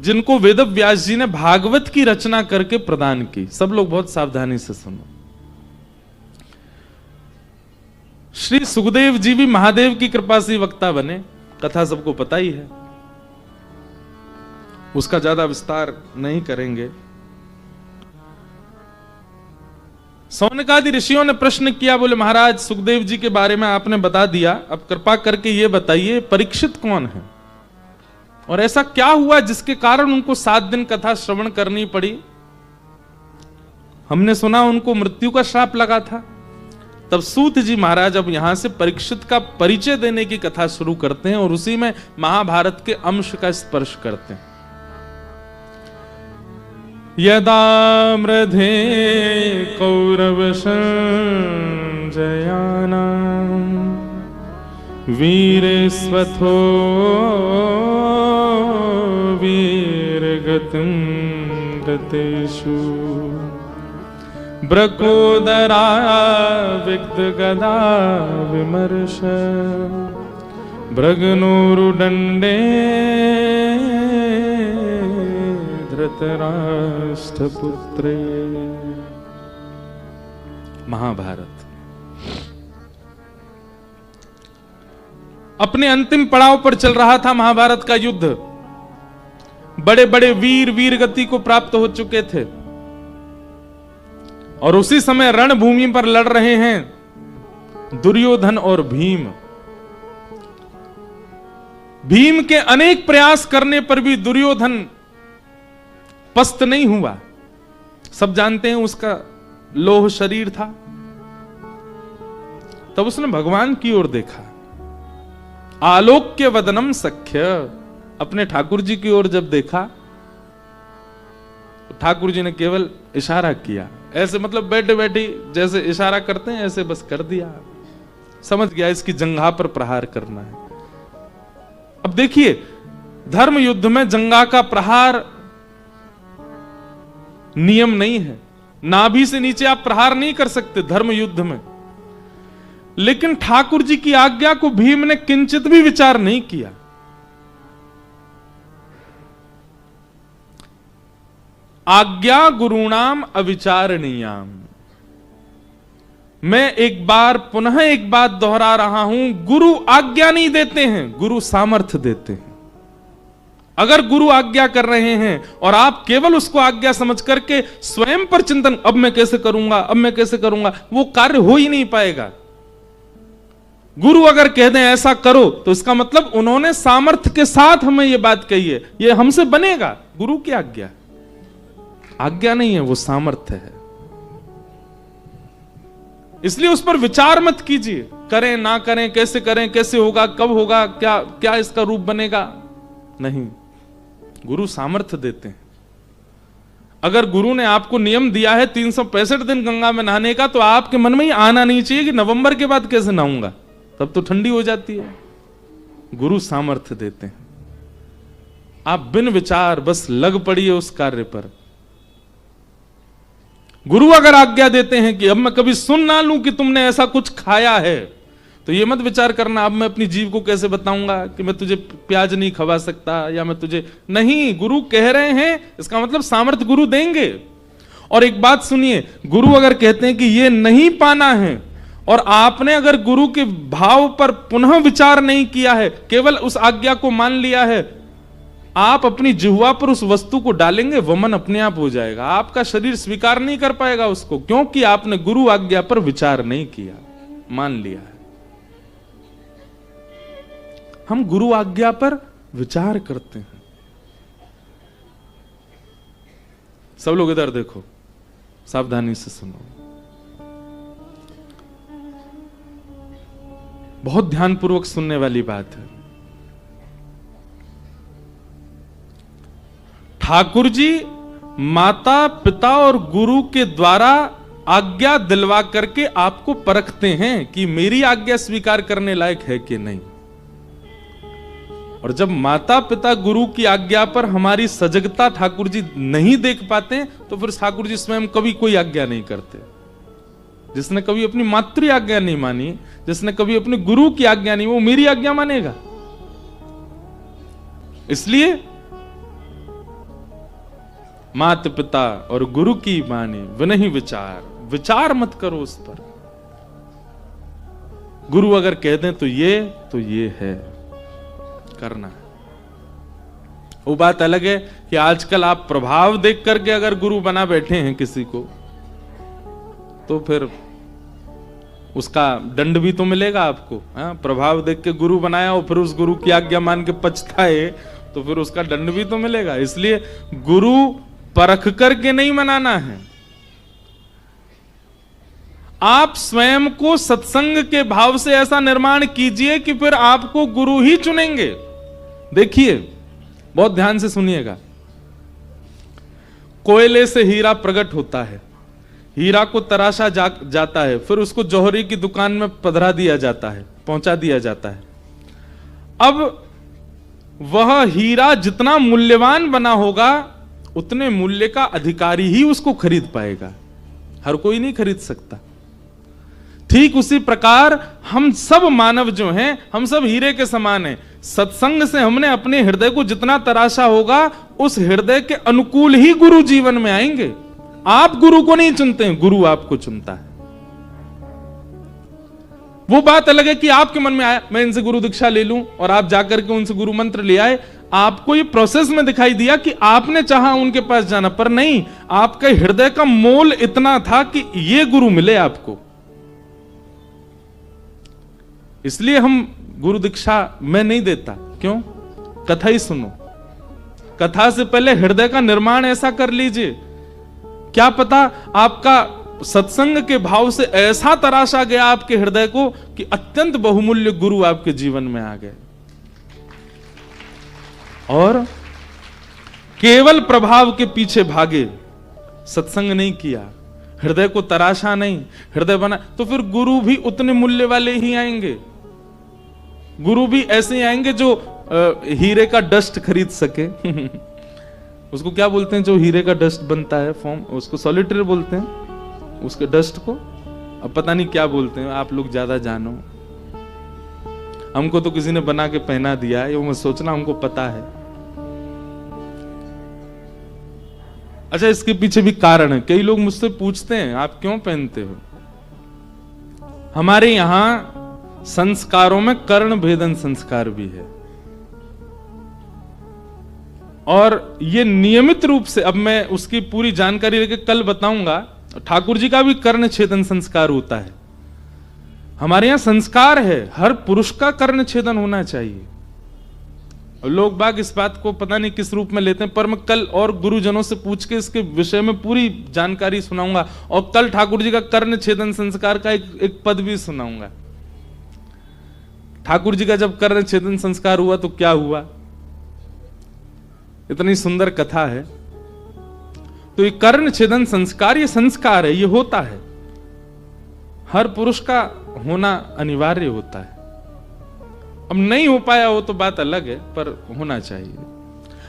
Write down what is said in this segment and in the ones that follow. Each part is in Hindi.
जिनको वेद व्यास जी ने भागवत की रचना करके प्रदान की। सब लोग बहुत सावधानी से सुनो। श्री सुखदेव जी भी महादेव की कृपा से वक्ता बने, कथा सबको पता ही है, उसका ज्यादा विस्तार नहीं करेंगे। सौनकादि ऋषियों ने प्रश्न किया, बोले महाराज सुखदेव जी के बारे में आपने बता दिया, अब कृपा करके ये बताइए परीक्षित कौन है और ऐसा क्या हुआ जिसके कारण उनको 7 दिन कथा श्रवण करनी पड़ी। हमने सुना उनको मृत्यु का श्राप लगा था। तब सूत जी महाराज अब यहां से परीक्षित का परिचय देने की कथा शुरू करते हैं और उसी में महाभारत के अंश का स्पर्श करते हैं। यदा मृधे कौरव संजयानां वीरेस्वथो वीरगतिं गतेषु ब्रकोदरा विक्तगदा विमर्श भृगनोरुदण्डे धृतराष्ट्रपुत्रे। महाभारत अपने अंतिम पड़ाव पर चल रहा था। महाभारत का युद्ध, बड़े बड़े वीर वीरगति को प्राप्त हो चुके थे और उसी समय रणभूमि पर लड़ रहे हैं दुर्योधन और भीम। भीम के अनेक प्रयास करने पर भी दुर्योधन पस्त नहीं हुआ। सब जानते हैं उसका लोह शरीर था। तब उसने भगवान की ओर देखा, आलोक्य वदनम सख्य, अपने ठाकुर जी की ओर जब देखा तो ठाकुर जी ने केवल इशारा किया, ऐसे मतलब बैठे बैठे जैसे इशारा करते हैं ऐसे बस कर दिया। समझ गया इसकी जंघा पर प्रहार करना है। अब देखिए धर्म युद्ध में जंघा का प्रहार नियम नहीं है, नाभि से नीचे आप प्रहार नहीं कर सकते धर्म युद्ध में। लेकिन ठाकुर जी की आज्ञा को भीम ने किंचित भी विचार नहीं किया। आज्ञा गुरुणाम अविचारणीयाम। मैं एक बार पुनः एक बात दोहरा रहा हूं, गुरु आज्ञा नहीं देते हैं, गुरु सामर्थ्य देते हैं। अगर गुरु आज्ञा कर रहे हैं और आप केवल उसको आज्ञा समझ करके स्वयं पर चिंतन, अब मैं कैसे करूंगा, अब मैं कैसे करूंगा, वो कार्य हो ही नहीं पाएगा। गुरु अगर कह दें ऐसा करो तो इसका मतलब उन्होंने सामर्थ्य के साथ हमें यह बात कही है, ये हमसे बनेगा। गुरु की आज्ञा, आज्ञा नहीं है, वो सामर्थ्य है। इसलिए उस पर विचार मत कीजिए, करें ना करें, कैसे करें, कैसे होगा, कब होगा, क्या क्या इसका रूप बनेगा। नहीं, गुरु सामर्थ्य देते हैं। अगर गुरु ने आपको नियम दिया है 365 दिन गंगा में नहाने का, तो आपके मन में ही आना नहीं चाहिए कि नवंबर के बाद कैसे नहाऊंगा, तब तो ठंडी हो जाती है। गुरु सामर्थ्य देते हैं। आप बिन विचार बस लग पड़िए उस कार्य पर। गुरु अगर आज्ञा देते हैं कि अब मैं कभी सुन ना लूं कि तुमने ऐसा कुछ खाया है, तो ये मत विचार करना अब मैं अपनी जीव को कैसे बताऊंगा कि मैं तुझे प्याज नहीं खवा सकता या मैं तुझे नहीं। गुरु कह रहे हैं, इसका मतलब सामर्थ्य गुरु देंगे। और एक बात सुनिए, गुरु अगर कहते हैं कि ये नहीं पाना है और आपने अगर गुरु के भाव पर पुनः विचार नहीं किया है, केवल उस आज्ञा को मान लिया है, आप अपनी जिह्वा पर उस वस्तु को डालेंगे, वमन अपने आप हो जाएगा। आपका शरीर स्वीकार नहीं कर पाएगा उसको, क्योंकि आपने गुरु आज्ञा पर विचार नहीं किया, मान लिया है। हम गुरु आज्ञा पर विचार करते हैं। सब लोग इधर देखो, सावधानी से सुनो, बहुत ध्यानपूर्वक सुनने वाली बात है। ठाकुर जी माता पिता और गुरु के द्वारा आज्ञा दिलवा करके आपको परखते हैं कि मेरी आज्ञा स्वीकार करने लायक है कि नहीं। और जब माता पिता गुरु की आज्ञा पर हमारी सजगता ठाकुर जी नहीं देख पाते, तो फिर ठाकुर जी स्वयं कभी कोई आज्ञा नहीं करते। जिसने कभी अपनी मातृ आज्ञा नहीं मानी, जिसने कभी अपने गुरु की आज्ञा नहीं, वो मेरी आज्ञा मानेगा। इसलिए माता पिता और गुरु की माने विनहि विचार, विचार मत करो उस पर। गुरु अगर कह दें तो ये है, करना है। वो बात अलग है कि आजकल आप प्रभाव देख करके अगर गुरु बना बैठे हैं किसी को, तो फिर उसका दंड भी तो मिलेगा आपको। प्रभाव देख के गुरु बनाया और फिर उस गुरु की आज्ञा मान के पछताए तो फिर उसका दंड भी तो मिलेगा। इसलिए गुरु परख करके नहीं मनाना है। आप स्वयं को सत्संग के भाव से ऐसा निर्माण कीजिए कि फिर आपको गुरु ही चुनेंगे। देखिए, बहुत ध्यान से सुनिएगा। कोयले से हीरा प्रकट होता है, हीरा को तराशा जाता है, फिर उसको जौहरी की दुकान में पधरा दिया जाता है, पहुंचा दिया जाता है। अब वह हीरा जितना मूल्यवान बना होगा उतने मूल्य का अधिकारी ही उसको खरीद पाएगा, हर कोई नहीं खरीद सकता। ठीक उसी प्रकार हम सब मानव जो हैं, हम सब हीरे के समान हैं। सत्संग से हमने अपने हृदय को जितना तराशा होगा उस हृदय के अनुकूल ही गुरु जीवन में आएंगे। आप गुरु को नहीं चुनते हैं, गुरु आपको चुनता है। वो बात अलग है कि आपके मन में आया मैं इनसे गुरु दीक्षा ले लूं और आप जाकर के उनसे गुरु मंत्र ले आए। आपको ये प्रोसेस में दिखाई दिया कि आपने चाहा उनके पास जाना, पर नहीं, आपके हृदय का मोल इतना था कि ये गुरु मिले आपको। इसलिए हम गुरु दीक्षा मैं नहीं देता। क्यों? कथा ही सुनो। कथा से पहले हृदय का निर्माण ऐसा कर लीजिए, क्या पता आपका सत्संग के भाव से ऐसा तराशा गया आपके हृदय को कि अत्यंत बहुमूल्य गुरु आपके जीवन में आ गए। और केवल प्रभाव के पीछे भागे, सत्संग नहीं किया, हृदय को तराशा नहीं, हृदय बना, तो फिर गुरु भी उतने मूल्य वाले ही आएंगे। गुरु भी ऐसे ही आएंगे जो हीरे का डस्ट खरीद सके। उसको क्या बोलते हैं जो हीरे का डस्ट बनता है फॉर्म, उसको सॉलिटेयर बोलते हैं उसके डस्ट को। अब पता नहीं क्या बोलते हैं, आप लोग ज्यादा जानो। हमको तो किसी ने बना के पहना दिया है, ये मैं सोचना हमको पता है। अच्छा, इसके पीछे भी कारण है। कई लोग मुझसे पूछते हैं आप क्यों पहनते हो। हमारे यहां संस्कारों में कर्ण भेदन संस्कार भी है, और ये नियमित रूप से, अब मैं उसकी पूरी जानकारी लेके कल बताऊंगा, ठाकुर जी का भी कर्ण छेदन संस्कार होता है। हमारे यहां संस्कार है, हर पुरुष का कर्ण छेदन होना चाहिए। लोग बाग इस बात को पता नहीं किस रूप में लेते हैं, पर मैं कल और गुरुजनों से पूछ के इसके विषय में पूरी जानकारी सुनाऊंगा, और कल ठाकुर जी का कर्ण छेदन संस्कार का एक पद भी सुनाऊंगा। ठाकुर जी का जब कर्ण छेदन संस्कार हुआ तो क्या हुआ, इतनी सुंदर कथा है। तो ये कर्ण छेदन संस्कार, ये संस्कार है, ये होता है, हर पुरुष का होना अनिवार्य होता है। अब नहीं हो पाया हो तो बात अलग है, पर होना चाहिए।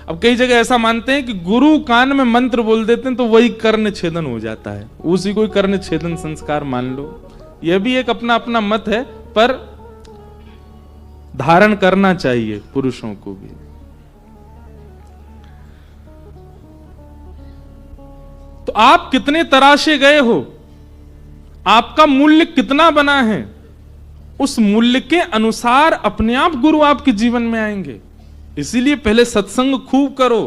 अब कई जगह ऐसा मानते हैं कि गुरु कान में मंत्र बोल देते हैं तो वही कर्ण छेदन हो जाता है, उसी को कर्ण छेदन संस्कार मान लो। यह भी एक अपना अपना मत है, पर धारण करना चाहिए पुरुषों को भी। तो आप कितने तराशे गए हो, आपका मूल्य कितना बना है, उस मूल्य के अनुसार अपने आप गुरु आपके जीवन में आएंगे। इसीलिए पहले सत्संग खूब करो,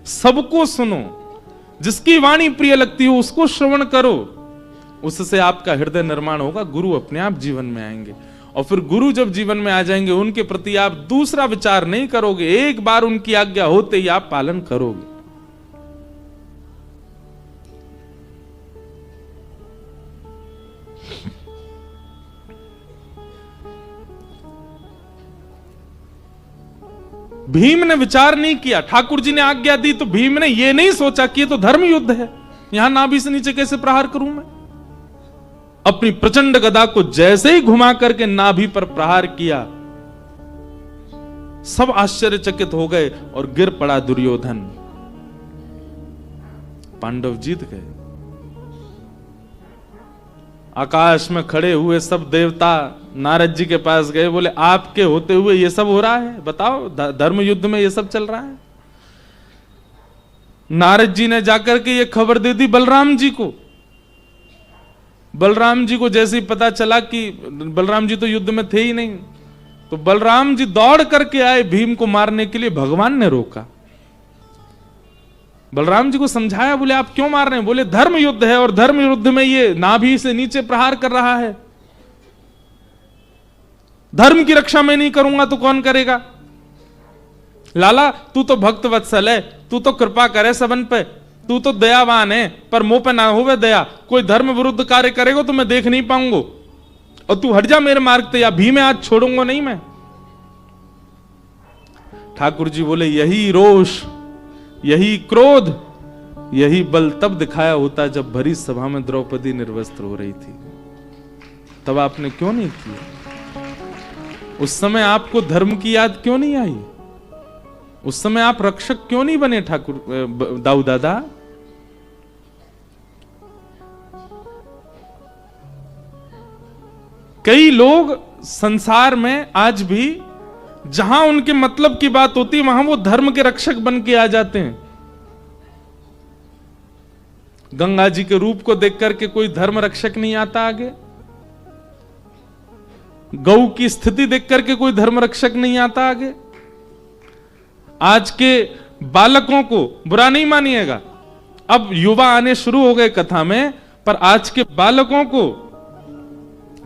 सबको सुनो, जिसकी वाणी प्रिय लगती हो उसको श्रवण करो, उससे आपका हृदय निर्माण होगा, गुरु अपने आप जीवन में आएंगे। और फिर गुरु जब जीवन में आ जाएंगे, उनके प्रति आप दूसरा विचार नहीं करोगे, एक बार उनकी आज्ञा होते ही आप पालन करोगे। भीम ने विचार नहीं किया, ठाकुर जी ने आज्ञा दी तो भीम ने यह नहीं सोचा कि ये तो धर्म युद्ध है, यहां नाभि से नीचे कैसे प्रहार करूं मैं। अपनी प्रचंड गदा को जैसे ही घुमा करके नाभि पर प्रहार किया, सब आश्चर्यचकित हो गए और गिर पड़ा दुर्योधन। पांडव जीत गए। आकाश में खड़े हुए सब देवता नारद जी के पास गए, बोले आपके होते हुए ये सब हो रहा है, बताओ धर्म युद्ध में ये सब चल रहा है। नारद जी ने जाकर के ये खबर दे दी बलराम जी को। बलराम जी को जैसे ही पता चला कि बलराम जी तो युद्ध में थे ही नहीं, तो बलराम जी दौड़ करके आए भीम को मारने के लिए। भगवान ने रोका, बलराम जी को समझाया, बोले आप क्यों मार रहे हैं? बोले धर्म युद्ध है और धर्म युद्ध में ये नाभि से नीचे प्रहार कर रहा है, धर्म की रक्षा मैं नहीं करूंगा तो कौन करेगा? लाला तू तो भक्त वत्सल है, तू तो कृपा करे सबन पे, तू तो दयावान है, पर मुंह पे ना होवे दया। कोई धर्म विरुद्ध कार्य करेगा तो मैं देख नहीं पाऊंगा, और तू हट जा मेरे मार्ग से, या भीम आज छोड़ूंगा नहीं मैं। ठाकुर जी बोले यही रोष, यही क्रोध, यही बल तब दिखाया होता जब भरी सभा में द्रौपदी निर्वस्त्र हो रही थी। तब आपने क्यों नहीं किया? उस समय आपको धर्म की याद क्यों नहीं आई? उस समय आप रक्षक क्यों नहीं बने ठाकुर दाऊ दादा? कई लोग संसार में आज भी जहां उनके मतलब की बात होती है वहां वो धर्म के रक्षक बन के आ जाते हैं। गंगा जी के रूप को देख करके कोई धर्म रक्षक नहीं आता आगे, गौ की स्थिति देख करके कोई धर्म रक्षक नहीं आता आगे। आज के बालकों को बुरा नहीं मानिएगा, अब युवा आने शुरू हो गए कथा में, पर आज के बालकों को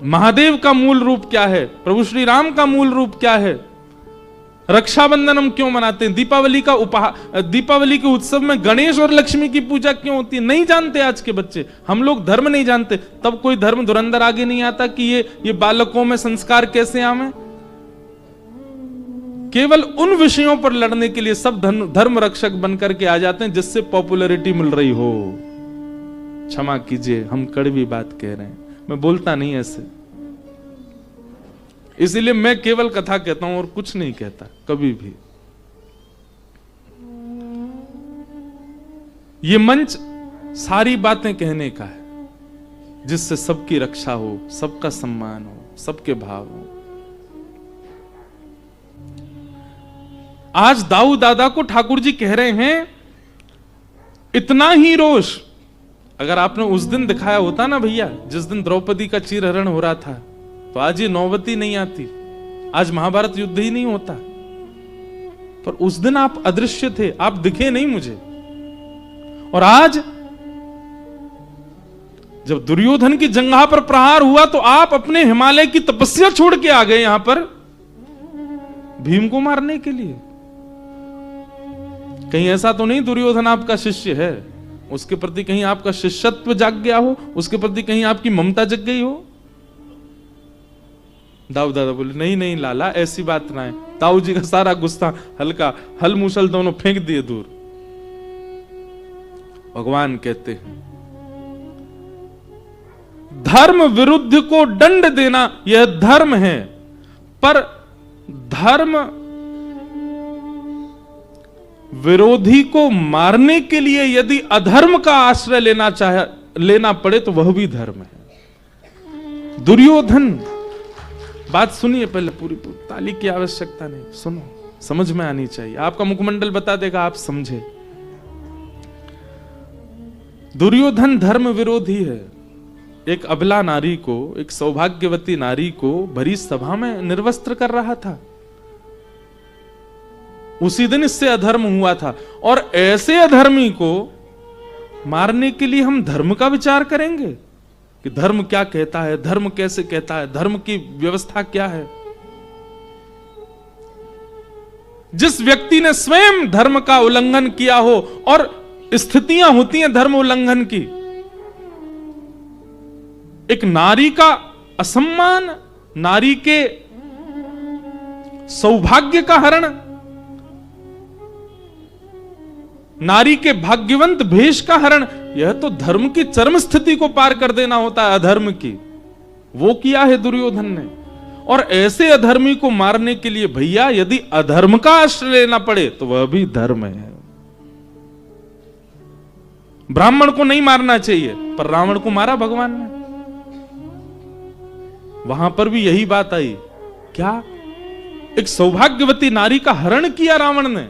महादेव का मूल रूप क्या है, प्रभु श्री राम का मूल रूप क्या है, रक्षाबंधन हम क्यों मनाते हैं, दीपावली का उपहार, दीपावली के उत्सव में गणेश और लक्ष्मी की पूजा क्यों होती है, नहीं जानते आज के बच्चे। हम लोग धर्म नहीं जानते, तब कोई धर्म धुरंधर आगे नहीं आता कि ये बालकों में संस्कार कैसे आवे। केवल उन विषयों पर लड़ने के लिए सब धर्म रक्षक बनकर के आ जाते हैं जिससे पॉपुलैरिटी मिल रही हो। क्षमा कीजिए, हम कड़वी बात कह रहे हैं, मैं बोलता नहीं ऐसे, इसीलिए मैं केवल कथा कहता हूं और कुछ नहीं कहता कभी भी। ये मंच सारी बातें कहने का है जिससे सबकी रक्षा हो, सबका सम्मान हो, सबके भाव हो। आज दाऊ दादा को ठाकुर जी कह रहे हैं इतना ही रोष अगर आपने उस दिन दिखाया होता ना भैया, जिस दिन द्रौपदी का चीरहरण हो रहा था, तो आज ये नौबत ही नहीं आती, आज महाभारत युद्ध ही नहीं होता। पर उस दिन आप अदृश्य थे, आप दिखे नहीं मुझे। और आज जब दुर्योधन की जंघा पर प्रहार हुआ तो आप अपने हिमालय की तपस्या छोड़ के आ गए यहां पर भीम को मारने के लिए। कहीं ऐसा तो नहीं दुर्योधन आपका शिष्य है, उसके प्रति कहीं आपका शिष्यत्व जाग गया हो, उसके प्रति कहीं आपकी ममता जग गई हो? दाऊ दादा बोले नहीं नहीं लाला, ऐसी बात ना है। ताऊ जी का सारा गुस्सा हल्का, हल मुसल दोनों फेंक दिए दूर। भगवान कहते हैं धर्म विरुद्ध को दंड देना यह धर्म है, पर धर्म विरोधी को मारने के लिए यदि अधर्म का आश्रय लेना पड़े तो वह भी धर्म है। दुर्योधन, बात सुनिए पहले पूरी, ताली की आवश्यकता नहीं, सुनो, समझ में आनी चाहिए, आपका मुखमंडल बता देगा, आप समझे। दुर्योधन धर्म विरोधी है। एक अबला नारी को, एक सौभाग्यवती नारी को भरी सभा में निर्वस्त्र कर रहा था। उसी दिन इससे अधर्म हुआ था, और ऐसे अधर्मी को मारने के लिए हम धर्म का विचार करेंगे कि धर्म क्या कहता है, धर्म कैसे कहता है, धर्म की व्यवस्था क्या है। जिस व्यक्ति ने स्वयं धर्म का उल्लंघन किया हो, और स्थितियां होती हैं धर्म उल्लंघन की, एक नारी का असम्मान, नारी के सौभाग्य का हरण, नारी के भाग्यवंत भेष का हरण, यह तो धर्म की चरम स्थिति को पार कर देना होता है अधर्म की। वो किया है दुर्योधन ने। और ऐसे अधर्मी को मारने के लिए भैया यदि अधर्म का आश्रय लेना पड़े तो वह भी धर्म है। ब्राह्मण को नहीं मारना चाहिए, पर रावण को मारा भगवान ने। वहां पर भी यही बात आई, क्या एक सौभाग्यवती नारी का हरण किया रावण ने।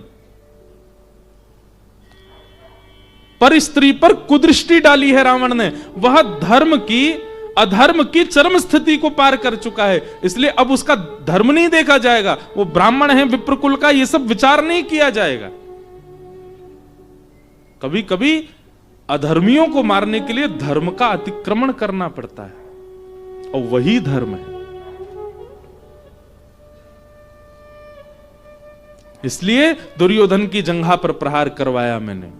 पर स्त्री पर कुदृष्टि डाली है रावण ने, वह धर्म की अधर्म की चरम स्थिति को पार कर चुका है। इसलिए अब उसका धर्म नहीं देखा जाएगा, वो ब्राह्मण है विप्रकुल का, ये सब विचार नहीं किया जाएगा। कभी कभी अधर्मियों को मारने के लिए धर्म का अतिक्रमण करना पड़ता है, और वही धर्म है। इसलिए दुर्योधन की जंघा पर प्रहार करवाया मैंने।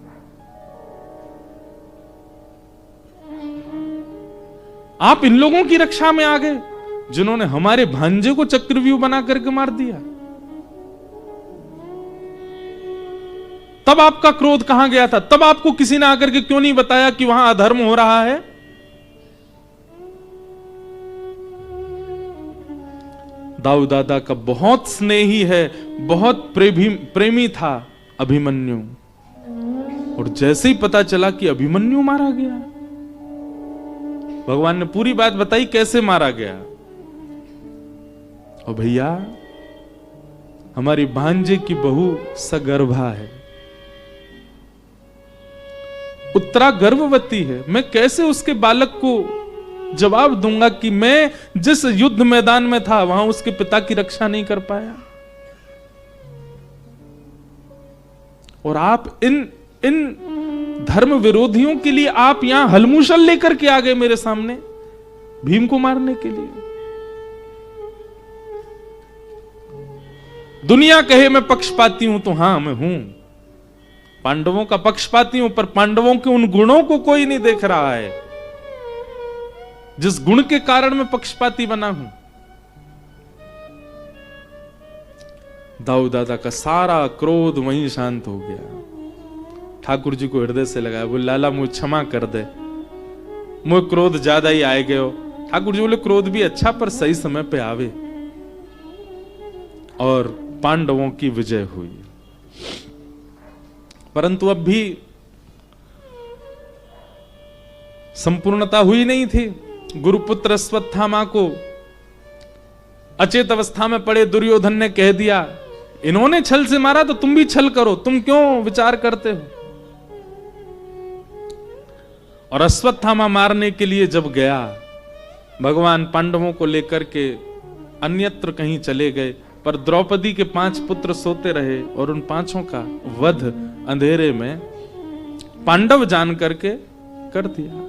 आप इन लोगों की रक्षा में आ गए जिन्होंने हमारे भांजे को चक्रव्यूह बना करके मार दिया। तब आपका क्रोध कहां गया था? तब आपको किसी ने आकर के क्यों नहीं बताया कि वहां अधर्म हो रहा है? दाऊ दादा का बहुत स्नेही है, बहुत प्रेमी था अभिमन्यु, और जैसे ही पता चला कि अभिमन्यु मारा गया, भगवान ने पूरी बात बताई कैसे मारा गया। और भैया, हमारी भांजे की बहू सगर्भा है, उत्तरा गर्भवती है। मैं कैसे उसके बालक को जवाब दूंगा कि मैं जिस युद्ध मैदान में था वहां उसके पिता की रक्षा नहीं कर पाया? और आप इन धर्म विरोधियों के लिए आप यहां हलमूसल लेकर के आ गए मेरे सामने भीम को मारने के लिए। दुनिया कहे मैं पक्षपाती हूं तो हां मैं हूं, पांडवों का पक्षपाती हूं, पर पांडवों के उन गुणों को कोई नहीं देख रहा है जिस गुण के कारण मैं पक्षपाती बना हूं। दाऊ दादा का सारा क्रोध वहीं शांत हो गया। ठाकुर जी को हृदय से लगाया, बोले लाला मुझे क्षमा कर दे, मुझे क्रोध ज्यादा ही आए गए हो। ठाकुर जी बोले क्रोध भी अच्छा, पर सही समय पे आवे। और पांडवों की विजय हुई। परंतु अब भी संपूर्णता हुई नहीं थी। गुरुपुत्र अश्वत्थामा को अचेत अवस्था में पड़े दुर्योधन ने कह दिया, इन्होंने छल से मारा तो तुम भी छल करो, तुम क्यों विचार करते हो? और अश्वत्थामा मारने के लिए जब गया, भगवान पांडवों को लेकर के अन्यत्र कहीं चले गए, पर द्रौपदी के 5 पुत्र सोते रहे और उन 5 का वध अंधेरे में पांडव जान करके कर दिया।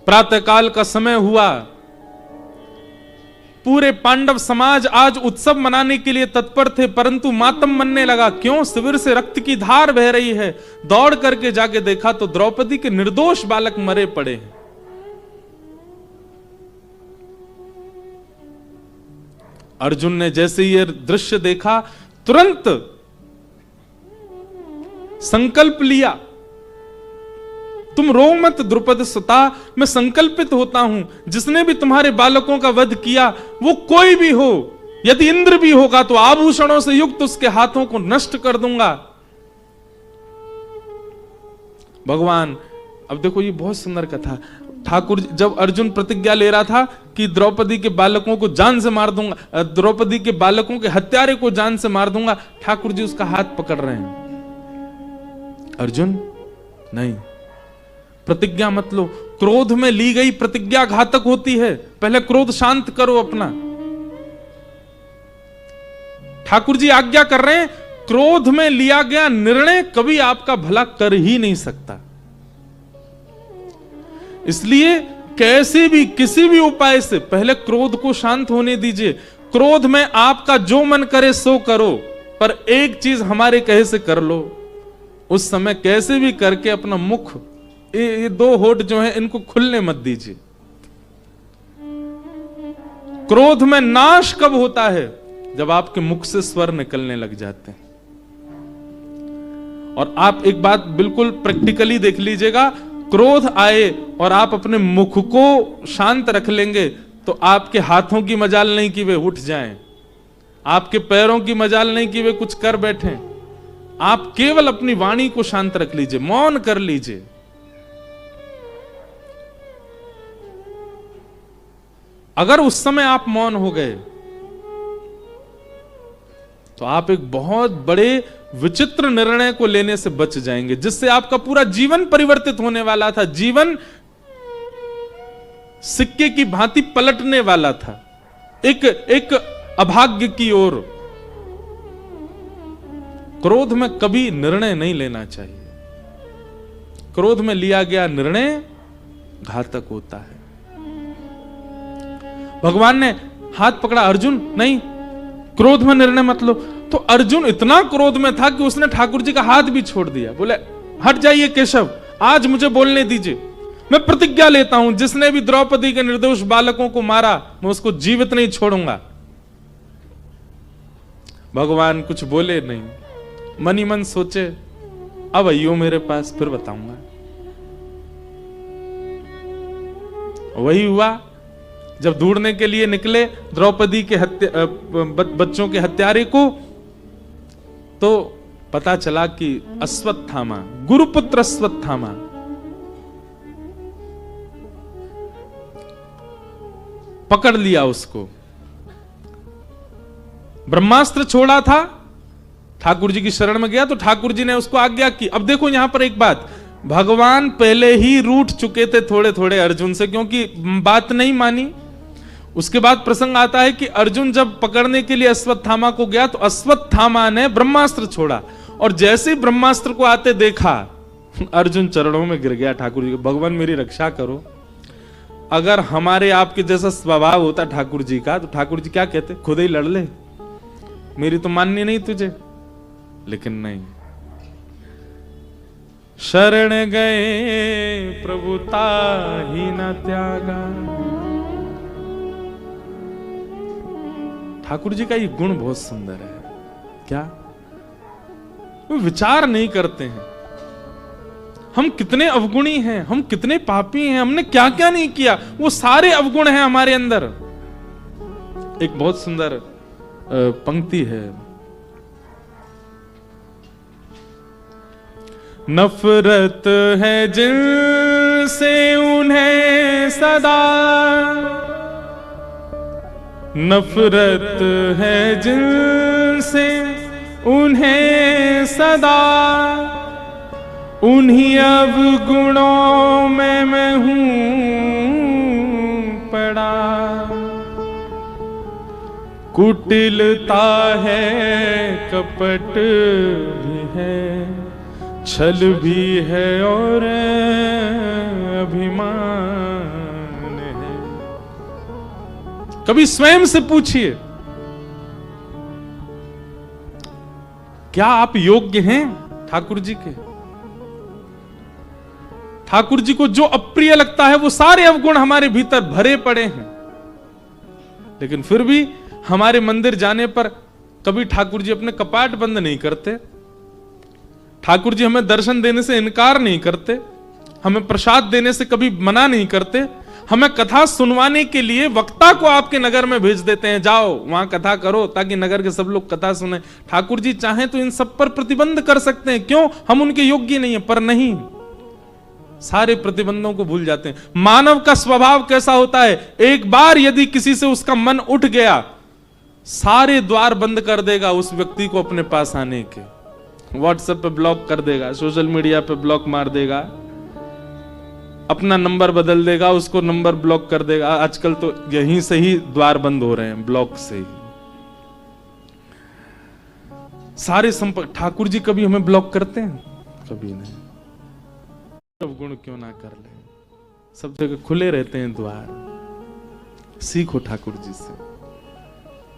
प्रातःकाल का समय हुआ, पूरे पांडव समाज आज उत्सव मनाने के लिए तत्पर थे, परंतु मातम मनने लगा। क्यों? शिविर से रक्त की धार बह रही है। दौड़ करके जाके देखा तो द्रौपदी के निर्दोष बालक मरे पड़े हैं। अर्जुन ने जैसे यह दृश्य देखा, तुरंत संकल्प लिया, तुम रो मत द्रुपद सुता, मैं संकल्पित होता हूं, जिसने भी तुम्हारे बालकों का वध किया वो कोई भी हो, यदि इंद्र भी होगा तो आभूषणों से युक्त उसके हाथों को नष्ट कर दूंगा। भगवान, अब देखो ये बहुत सुंदर कथा। ठाकुर जब अर्जुन प्रतिज्ञा ले रहा था कि द्रौपदी के बालकों को जान से मार दूंगा, द्रौपदी के बालकों के हत्यारे को जान से मार दूंगा, ठाकुर जी उसका हाथ पकड़ रहे हैं। अर्जुन नहीं, प्रतिज्ञा मत लो। क्रोध में ली गई प्रतिज्ञा घातक होती है, पहले क्रोध शांत करो अपना। ठाकुर जी आज्ञा कर रहे हैं, क्रोध में लिया गया निर्णय कभी आपका भला कर ही नहीं सकता। इसलिए कैसे भी किसी भी उपाय से पहले क्रोध को शांत होने दीजिए। क्रोध में आपका जो मन करे सो करो, पर एक चीज हमारे कहे से कर लो। उस समय कैसे भी करके अपना मुख, ये 2 होठ जो हैं इनको खुलने मत दीजिए। क्रोध में नाश कब होता है? जब आपके मुख से स्वर निकलने लग जाते हैं। और आप एक बात बिल्कुल प्रैक्टिकली देख लीजिएगा, क्रोध आए और आप अपने मुख को शांत रख लेंगे तो आपके हाथों की मजाल नहीं कि वे उठ जाएं, आपके पैरों की मजाल नहीं कि वे कुछ कर बैठें। आप केवल अपनी वाणी को शांत रख लीजिए, मौन कर लीजिए। अगर उस समय आप मौन हो गए तो आप एक बहुत बड़े विचित्र निर्णय को लेने से बच जाएंगे, जिससे आपका पूरा जीवन परिवर्तित होने वाला था। जीवन सिक्के की भांति पलटने वाला था, एक अभाग्य की ओर। क्रोध में कभी निर्णय नहीं लेना चाहिए। क्रोध में लिया गया निर्णय घातक होता है। भगवान ने हाथ पकड़ा, अर्जुन नहीं, क्रोध में निर्णय मत लो। तो अर्जुन इतना क्रोध में था कि उसने ठाकुर जी का हाथ भी छोड़ दिया। बोले हट जाइए केशव, आज मुझे बोलने दीजिए। मैं प्रतिज्ञा लेता हूं, जिसने भी द्रौपदी के निर्दोष बालकों को मारा, मैं उसको जीवित नहीं छोड़ूंगा। भगवान कुछ बोले नहीं, मन ही मन सोचे अब आइयो मेरे पास, फिर बताऊंगा। वही हुआ, जब ढूंढने के लिए निकले द्रौपदी के बच्चों के हत्यारे को, तो पता चला कि अश्वत्थामा, गुरुपुत्र अश्वत्थामा, पकड़ लिया उसको। ब्रह्मास्त्र छोड़ा था, ठाकुर जी की शरण में गया तो ठाकुर जी ने उसको आज्ञा की। अब देखो यहां पर एक बात, भगवान पहले ही रूठ चुके थे थोड़े थोड़े अर्जुन से, क्योंकि बात नहीं मानी। उसके बाद प्रसंग आता है कि अर्जुन जब पकड़ने के लिए अश्वत्थामा को गया तो अश्वत्थामा ने ब्रह्मास्त्र छोड़ा, और जैसे ही ब्रह्मास्त्र को आते देखा, अर्जुन चरणों में गिर गया ठाकुर जी को, भगवान मेरी रक्षा करो। अगर हमारे आपके जैसा स्वभाव होता ठाकुर जी का, तो ठाकुर जी क्या कहते, खुद ही लड़ ले, मेरी तो माननी नहीं तुझे। लेकिन नहीं, शरण गए प्रभु ताहि न त्यागा। ठाकुर जी का ये गुण बहुत सुंदर है। क्या वो विचार नहीं करते हैं, हम कितने अवगुणी हैं, हम कितने पापी हैं, हमने क्या क्या नहीं किया, वो सारे अवगुण हैं हमारे अंदर। एक बहुत सुंदर पंक्ति है, नफरत है जिनसे उन्हें सदा, नफरत है जिनसे उन्हें सदा, उन्हीं अवगुणों में मैं हूं पड़ा। कुटिलता है, कपट भी है, छल भी है और अभिमान है। कभी स्वयं से पूछिए, क्या आप योग्य हैं ठाकुर जी के? ठाकुर जी को जो अप्रिय लगता है वो सारे अवगुण हमारे भीतर भरे पड़े हैं, लेकिन फिर भी हमारे मंदिर जाने पर कभी ठाकुर जी अपने कपाट बंद नहीं करते, ठाकुर जी हमें दर्शन देने से इनकार नहीं करते, हमें प्रसाद देने से कभी मना नहीं करते, हमें कथा सुनवाने के लिए वक्ता को आपके नगर में भेज देते हैं, जाओ वहां कथा करो ताकि नगर के सब लोग कथा सुने। ठाकुर जी चाहें तो इन सब पर प्रतिबंध कर सकते हैं, क्यों, हम उनके योग्य नहीं है, पर नहीं, सारे प्रतिबंधों को भूल जाते हैं। मानव का स्वभाव कैसा होता है, एक बार यदि किसी से उसका मन उठ गया, सारे द्वार बंद कर देगा उस व्यक्ति को अपने पास आने के। व्हाट्सएप पे ब्लॉक कर देगा, सोशल मीडिया पे ब्लॉक मार देगा, अपना नंबर बदल देगा, उसको नंबर ब्लॉक कर देगा। आजकल तो यहीं से ही द्वार बंद हो रहे हैं, ब्लॉक से ही सारे संपर्क। ठाकुर जी कभी हमें ब्लॉक करते हैं? कभी नहीं। गुण क्यों ना कर ले, सब जगह खुले रहते हैं द्वार। सीखो ठाकुर जी से,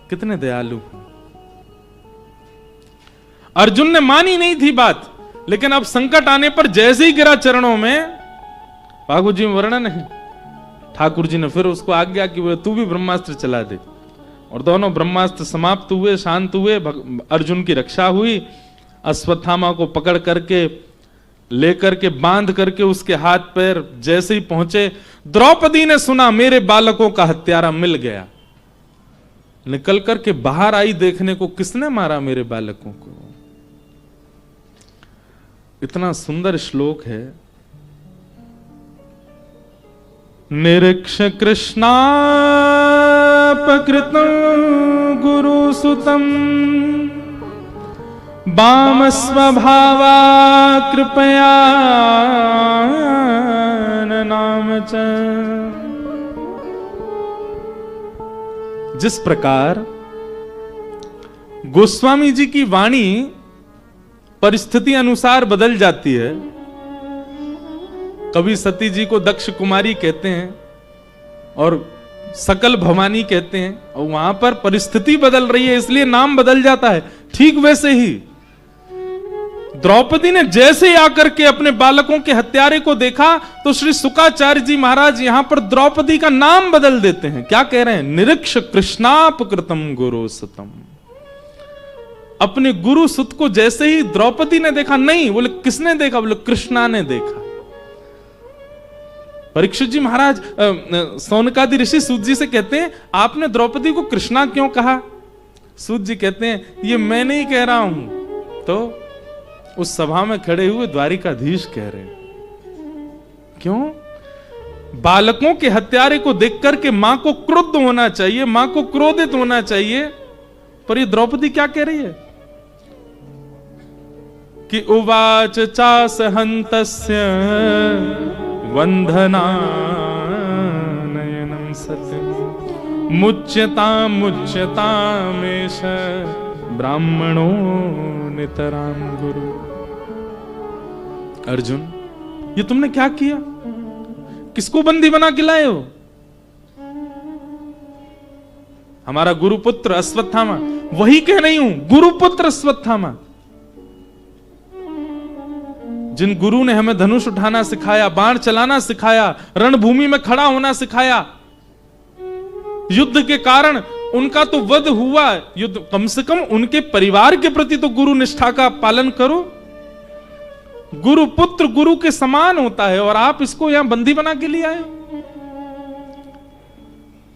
कितने दयालु हैं। अर्जुन ने मानी नहीं थी बात, लेकिन अब संकट आने पर जैसे ही गिरा चरणों में, बाबू जी में वर्णन है, ठाकुर जी ने फिर उसको आज्ञा की तू भी ब्रह्मास्त्र चला दे, और दोनों ब्रह्मास्त्र समाप्त हुए, शांत हुए, अर्जुन की रक्षा हुई। अश्वत्थामा को पकड़ करके लेकर के बांध करके उसके हाथ पैर जैसे ही पहुंचे, द्रौपदी ने सुना मेरे बालकों का हत्यारा मिल गया। निकल करके बाहर आई देखने को, किसने मारा मेरे बालकों को। इतना सुंदर श्लोक है, निरीक्ष कृष्णापकृतं गुरुसुतं वाम स्वभावा कृपया नाम च। जिस प्रकार गोस्वामी जी की वाणी परिस्थिति अनुसार बदल जाती है, कभी सती जी को दक्ष कुमारी कहते हैं और सकल भवानी कहते हैं, और वहां पर परिस्थिति बदल रही है इसलिए नाम बदल जाता है। ठीक वैसे ही द्रौपदी ने जैसे आकर के अपने बालकों के हत्यारे को देखा तो श्री शुकाचार्य जी महाराज यहां पर द्रौपदी का नाम बदल देते हैं। क्या कह रहे हैं? निरीक्ष कृष्णापकृतम गुरु सुतम। अपने गुरु सुत को जैसे ही द्रौपदी ने देखा, नहीं बोले किसने देखा, बोले कृष्णा ने देखा। परीक्षित जी महाराज सौनकादि ऋषि सूत जी से कहते हैं, आपने द्रौपदी को कृष्णा क्यों कहा? सूत जी कहते हैं, ये मैं नहीं कह रहा हूं, तो उस सभा में खड़े हुए द्वारिकाधीश कह रहे हैं। क्यों? बालकों के हत्यारे को देख करके मां को क्रुद्ध होना चाहिए, मां को क्रोधित होना चाहिए, पर ये द्रौपदी क्या कह रही है कि उवाच चास हंतस्य वंदना नयनम सत्यम मुच्यता मुच्यतामेश ब्राह्मणो नितराम गुरु। अर्जुन, ये तुमने क्या किया? किसको बंदी बना के लाए हो? हमारा गुरुपुत्र अश्वत्थामा, वही कह रही हूं, गुरुपुत्र अश्वत्थामा, जिन गुरु ने हमें धनुष उठाना सिखाया, बाण चलाना सिखाया, रणभूमि में खड़ा होना सिखाया। युद्ध के कारण उनका तो वध हुआ, युद्ध, कम से कम उनके परिवार के प्रति तो गुरु निष्ठा का पालन करो। गुरु पुत्र गुरु के समान होता है, और आप इसको यहां बंदी बना के लिए आए।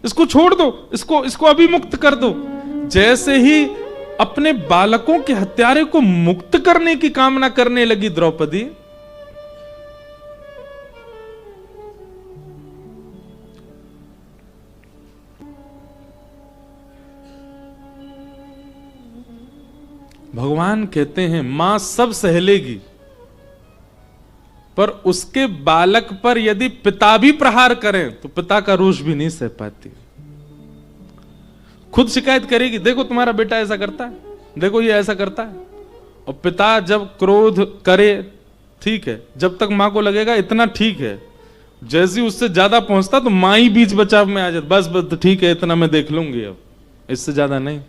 इसको छोड़ दो, इसको अभी मुक्त कर दो। जैसे ही अपने बालकों के हत्यारे को मुक्त करने की कामना करने लगी द्रौपदी, भगवान कहते हैं मां सब सह लेगी, पर उसके बालक पर यदि पिता भी प्रहार करें तो पिता का रोष भी नहीं सह पाती। खुद शिकायत करेगी, देखो तुम्हारा बेटा ऐसा करता है, देखो ये ऐसा करता है। और पिता जब क्रोध करे, ठीक है, जब तक मां को लगेगा इतना ठीक है, जैसे उससे ज्यादा पहुंचता तो मां ही बीच बचाव में आ जाती, बस बस ठीक है, इतना मैं देख लूंगी, अब इससे ज्यादा नहीं।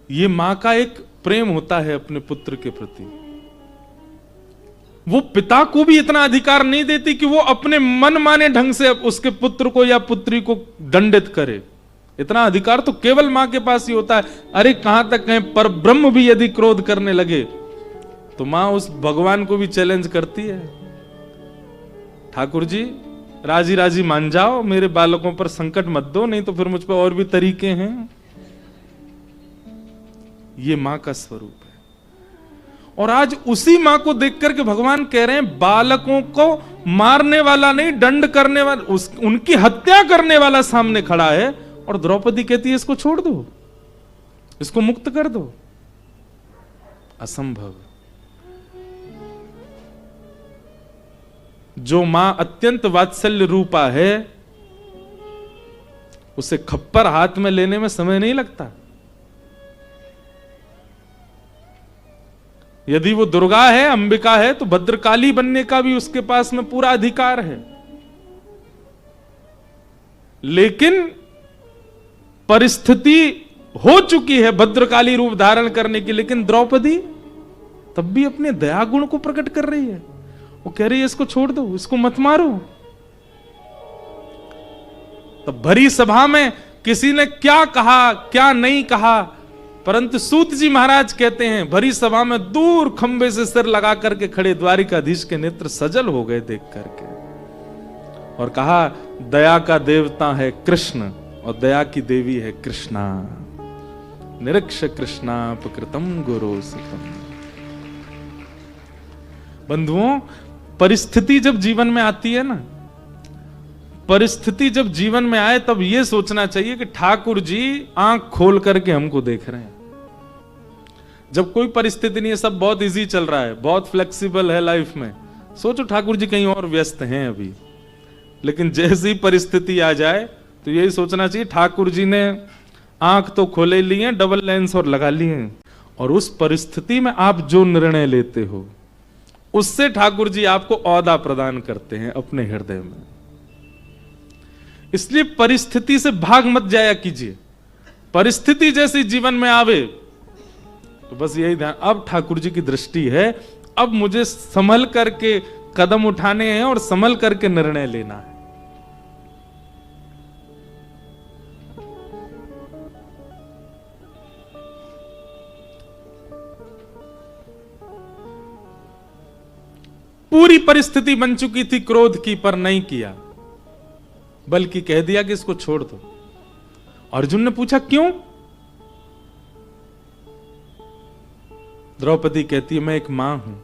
ये मां का एक प्रेम होता है अपने पुत्र के प्रति। वो पिता को भी इतना अधिकार नहीं देती कि वो अपने मन माने ढंग से उसके पुत्र को या पुत्री को दंडित करे। इतना अधिकार तो केवल मां के पास ही होता है। अरे कहां तक कहें, पर ब्रह्म भी यदि क्रोध करने लगे तो मां उस भगवान को भी चैलेंज करती है, ठाकुर जी राजी राजी मान जाओ, मेरे बालकों पर संकट मत दो, नहीं तो फिर मुझ पर और भी तरीके हैं। ये मां का स्वरूप है। और आज उसी मां को देख करके भगवान कह रहे हैं, बालकों को मारने वाला नहीं, दंड करने वाला, उनकी हत्या करने वाला सामने खड़ा है, और द्रौपदी कहती है इसको छोड़ दो, इसको मुक्त कर दो। असंभव। जो मां अत्यंत वात्सल्य रूपा है, उसे खप्पर हाथ में लेने में समय नहीं लगता। यदि वो दुर्गा है, अंबिका है, तो भद्रकाली बनने का भी उसके पास में पूरा अधिकार है। लेकिन परिस्थिति हो चुकी है भद्रकाली रूप धारण करने की, लेकिन द्रौपदी तब भी अपने दया गुण को प्रकट कर रही है। वो कह रही है इसको छोड़ दो, इसको मत मारो। तब भरी सभा में किसी ने क्या कहा क्या नहीं कहा, परंतु सूत जी महाराज कहते हैं भरी सभा में दूर खंबे से सिर लगा करके खड़े द्वारिकाधीश के नेत्र सजल हो गए देख करके, और कहा दया का देवता है कृष्ण और दया की देवी है कृष्णा। निरीक्ष कृष्णापकृतम गुरु सुतम। बंधुओं, परिस्थिति जब जीवन में आती है ना, परिस्थिति जब जीवन में आए तब यह सोचना चाहिए कि ठाकुर जी आंख खोल करके हमको देख रहे हैं। जब कोई परिस्थिति नहीं है, सब बहुत इजी चल रहा है, बहुत फ्लेक्सिबल है लाइफ में, सोचो ठाकुर जी कहीं और व्यस्त हैं अभी। लेकिन जैसी परिस्थिति आ जाए तो यही सोचना चाहिए ठाकुर जी ने आंख तो खोले लिए, डबल लेंस और लगा लिए, और उस परिस्थिति में आप जो निर्णय लेते हो उससे ठाकुर जी आपको औदा प्रदान करते हैं अपने हृदय में। इसलिए परिस्थिति से भाग मत जाया कीजिए। परिस्थिति जैसी जीवन में आवे तो बस यही ध्यान, अब ठाकुर जी की दृष्टि है, अब मुझे संभल करके कदम उठाने हैं और संभल करके निर्णय लेना है। पूरी परिस्थिति बन चुकी थी क्रोध की, पर नहीं किया, बल्कि कह दिया कि इसको छोड़ दो। अर्जुन ने पूछा क्यों? द्रौपदी कहती है मैं एक मां हूं,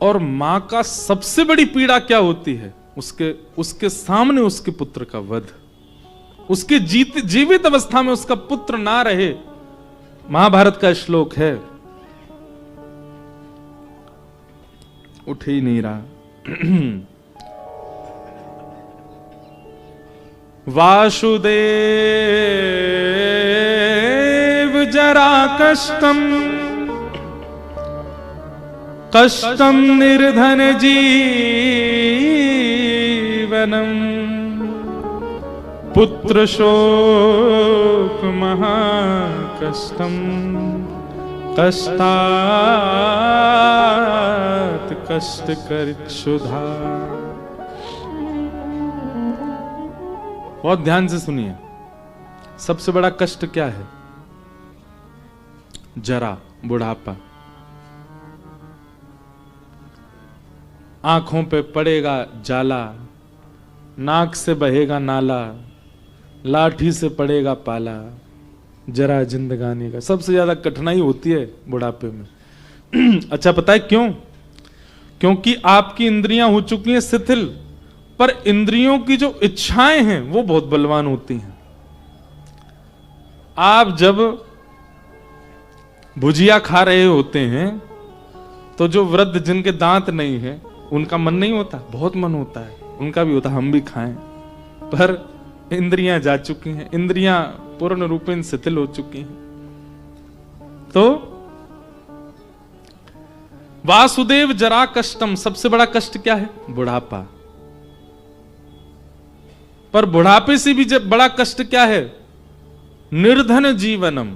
और मां का सबसे बड़ी पीड़ा क्या होती है? उसके सामने उसके पुत्र का वध, उसके जीवित अवस्था में उसका पुत्र ना रहे। महाभारत का श्लोक है, उठ ही नहीं रहा। वासुदेव जरा कष्टम कष्टम निर्धन जीवनम पुत्र शोक महाकष्टम कष्टात् कष्ट कर क्षुधा। बहुत ध्यान से सुनिए, सबसे बड़ा कष्ट क्या है? जरा, बुढ़ापा। आंखों पे पड़ेगा जाला, नाक से बहेगा नाला, लाठी से पड़ेगा पाला, जरा जिंदगानी का। सबसे ज्यादा कठिनाई होती है बुढ़ापे में। अच्छा पता है क्यों? क्योंकि आपकी इंद्रियां हो चुकी हैं शिथिल, पर इंद्रियों की जो इच्छाएं हैं वो बहुत बलवान होती हैं। आप जब भुजिया खा रहे होते हैं तो जो वृद्ध जिनके दांत नहीं है उनका मन नहीं होता? बहुत मन होता है, उनका भी होता हम भी खाएं, पर इंद्रियां जा चुकी हैं, इंद्रियां पूर्ण रूपेण शिथिल हो चुकी हैं। तो वासुदेव जरा कष्टम, सबसे बड़ा कष्ट क्या है? बुढ़ापा। पर बुढ़ापे से भी जब बड़ा कष्ट क्या है? निर्धन जीवनम।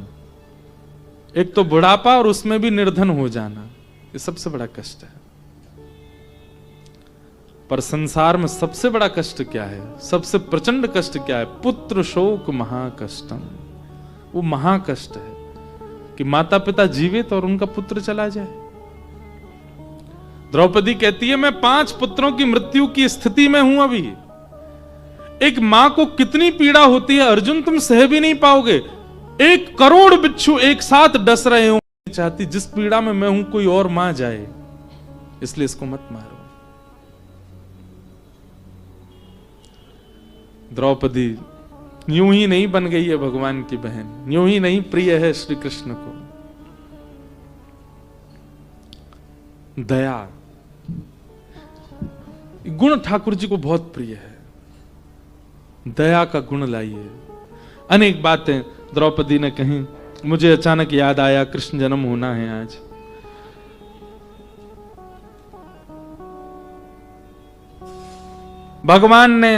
एक तो बुढ़ापा और उसमें भी निर्धन हो जाना, ये सबसे बड़ा कष्ट है। पर संसार में सबसे बड़ा कष्ट क्या है? सबसे प्रचंड कष्ट क्या है? पुत्र शोक महाकष्टम। वो महाकष्ट है कि माता पिता जीवित और उनका पुत्र चला जाए। द्रौपदी कहती है मैं 5 पुत्रों की मृत्यु की स्थिति में हूं अभी। एक मां को कितनी पीड़ा होती है अर्जुन, तुम सह भी नहीं पाओगे। 1 करोड़ बिच्छू एक साथ डस रहे हो, चाहती जिस पीड़ा में मैं हूं कोई और मां जाए, इसलिए इसको मत मारो। द्रौपदी यूं ही नहीं बन गई है भगवान की बहन, यूं ही नहीं प्रिय है श्री कृष्ण को। दया गुण ठाकुर जी को बहुत प्रिय है। दया का गुण लाइए। अनेक बातें द्रौपदी ने कही। मुझे अचानक याद आया कृष्ण जन्म होना है आज। भगवान ने